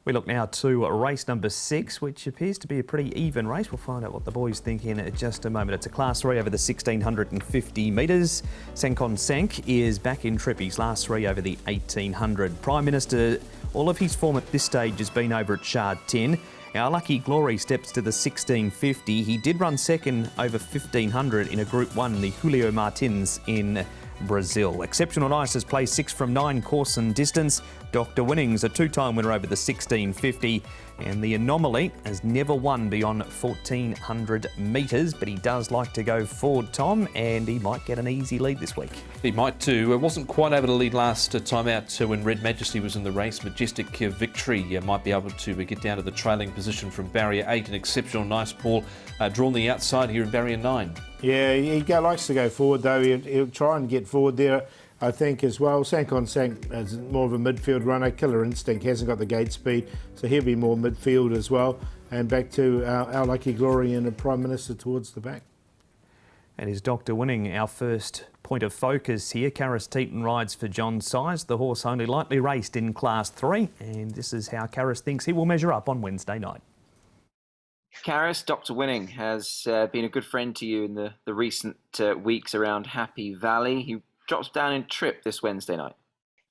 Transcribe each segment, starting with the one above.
We look now to race number 6, which appears to be a pretty even race. We'll find out what the boys think in just a moment. It's a Class 3 over the 1,650 metres. Sankon Sank is back in trip. His last 3 over the 1,800. Prime Minister, all of his form at this stage has been over at Shard 10. Our Lucky Glory steps to the 1,650. He did run second over 1,500 in a Group 1, the Julio Martins in Brazil. Exceptional Nice has placed 6 from 9 course and distance. Dr. Winnings, a 2-time winner over the 1,650. And the Anomaly has never won beyond 1,400 metres, but he does like to go forward, Tom, and he might get an easy lead this week. He might too. Wasn't quite able to lead last time out when Red Majesty was in the race. Majestic Victory might be able to get down to the trailing position from barrier 8. An Exceptional Nice, Paul, drawn the outside here in barrier 9. Yeah, he likes to go forward though. He'll try and get forward there, I think, as well. Sankon Sank is more of a midfield runner. Killer Instinct hasn't got the gate speed, so he'll be more midfield as well. And back to our Lucky Glory and the Prime Minister towards the back. And is Dr. Winning our first point of focus here? Karis Teaton rides for John Size. The horse only lightly raced in Class 3, and this is how Karis thinks he will measure up on Wednesday night. Karis, Dr. Winning has been a good friend to you in the recent weeks around Happy Valley. He drops down in trip this Wednesday night.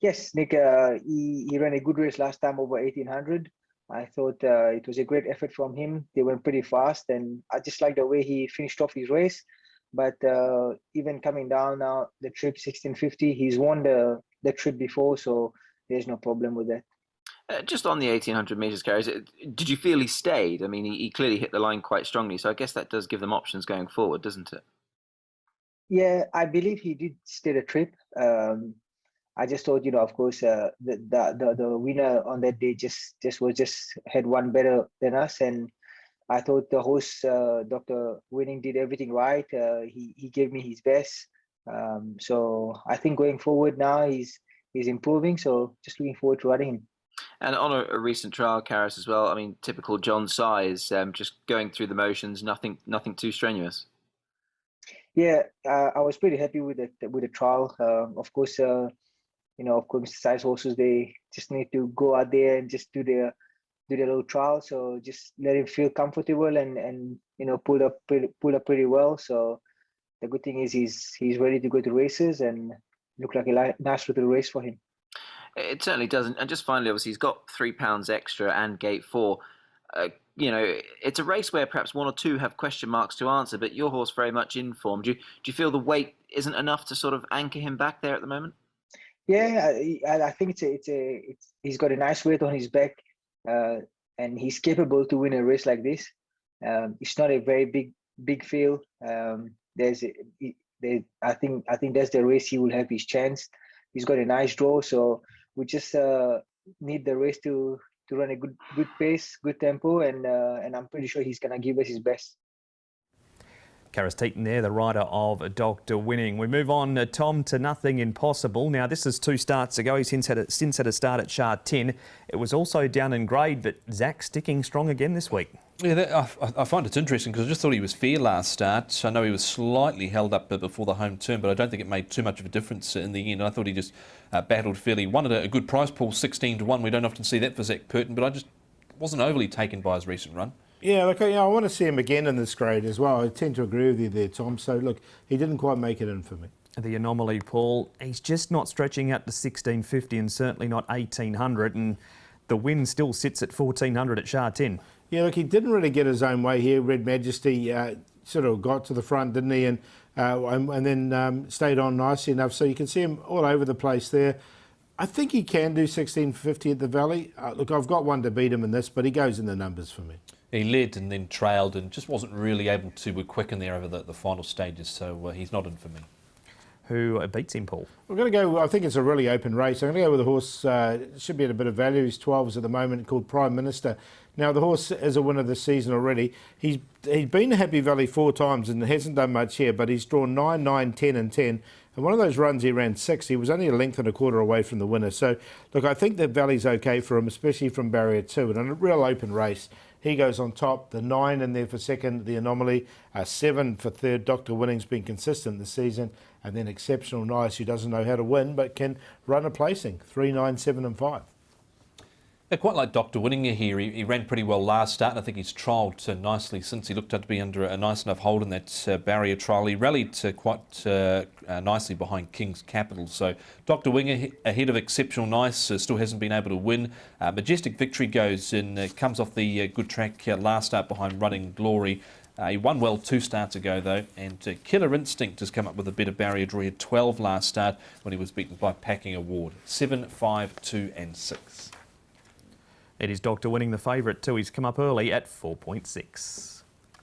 Yes, Nick, he ran a good race last time over 1,800. I thought it was a great effort from him. They went pretty fast, and I just like the way he finished off his race. But even coming down now, the trip 1,650, he's won the trip before, so there's no problem with that. Just on the 1,800 metres, Karis, did you feel he stayed? I mean, he clearly hit the line quite strongly, so I guess that does give them options going forward, doesn't it? Yeah, I believe he did stay the trip. I just thought, of course, the winner on that day just had one better than us, and I thought the host, Dr. Winning, did everything right. He gave me his best. So I think going forward now he's improving. So just looking forward to riding him. And on a recent trial, Karis, as well, I mean, typical John Size, just going through the motions, nothing too strenuous. Yeah, I was pretty happy with the trial. Of course, size horses, they just need to go out there and just do their little trial. So just let him feel comfortable and pull up pretty well. So the good thing is he's ready to go to races and look like a nice little race for him. It certainly doesn't. And just finally, obviously, he's got £3 extra and gate 4. It's a race where perhaps 1 or 2 have question marks to answer, but your horse very much in form. Do you feel the weight isn't enough to sort of anchor him back there at the moment? Yeah, I think he's got a nice weight on his back, and he's capable to win a race like this. It's not a very big field. I think that's the race he will have his chance. He's got a nice draw, so we just need the race to run a good pace, good tempo, and I'm pretty sure he's going to give us his best. Karis Teaton there, the rider of Dr. Winning. We move on, Tom, to Nothing Impossible. Now, this is 2 starts ago. He's since had a start at Shard 10. It was also down in grade, but Zach sticking strong again this week. Yeah, I find it's interesting because I just thought he was fair last start. I know he was slightly held up before the home turn, but I don't think it made too much of a difference in the end. I thought he just battled fairly. Won at a good price pool, 16-1. We don't often see that for Zach Purton, but I just wasn't overly taken by his recent run. Yeah, look, I want to see him again in this grade as well. I tend to agree with you there, Tom. So, look, he didn't quite make it in for me. The Anomaly, Paul, he's just not stretching out to 1,650 and certainly not 1,800, and the win still sits at 1,400 at Shard 10. Yeah, look, he didn't really get his own way here. Red Majesty sort of got to the front, didn't he? And then stayed on nicely enough. So you can see him all over the place there. I think he can do 1,650 at the Valley. Look, I've got one to beat him in this, but he goes in the numbers for me. He led and then trailed and just wasn't really able to quicken there over the final stages, so he's not in for me. Who beats him, Paul? We're going to go, I think it's a really open race. I'm going to go with a horse, should be at a bit of value. He's 12s at the moment, called Prime Minister. Now, the horse is a winner this season already. He's been to Happy Valley 4 times and hasn't done much here, but he's drawn 9, 9, 10 and 10. And one of those runs he ran 6. He was only a length and a quarter away from the winner. So, look, I think that Valley's okay for him, especially from barrier 2. And in a real open race, he goes on top. The 9 in there for second, the Anomaly. 7 for third. Dr. Winning's been consistent this season. And then Exceptional Nice, who doesn't know how to win, but can run a placing. 3, 9, 7 and 5. I quite like Dr. Winninger here. He ran pretty well last start, and I think he's trialled nicely since. He looked to be under a nice enough hold in that barrier trial. He rallied quite nicely behind King's Capital. So Dr. Winger ahead of Exceptional Nice, still hasn't been able to win. Majestic Victory goes in, comes off the good track last start behind Running Glory. He won well 2 starts ago though, and Killer Instinct has come up with a better barrier draw. He had 12 last start when he was beaten by Packing Award. 7, 5, 2 and 6. It is Doctor winning the favourite too. He's come up early at 4.6.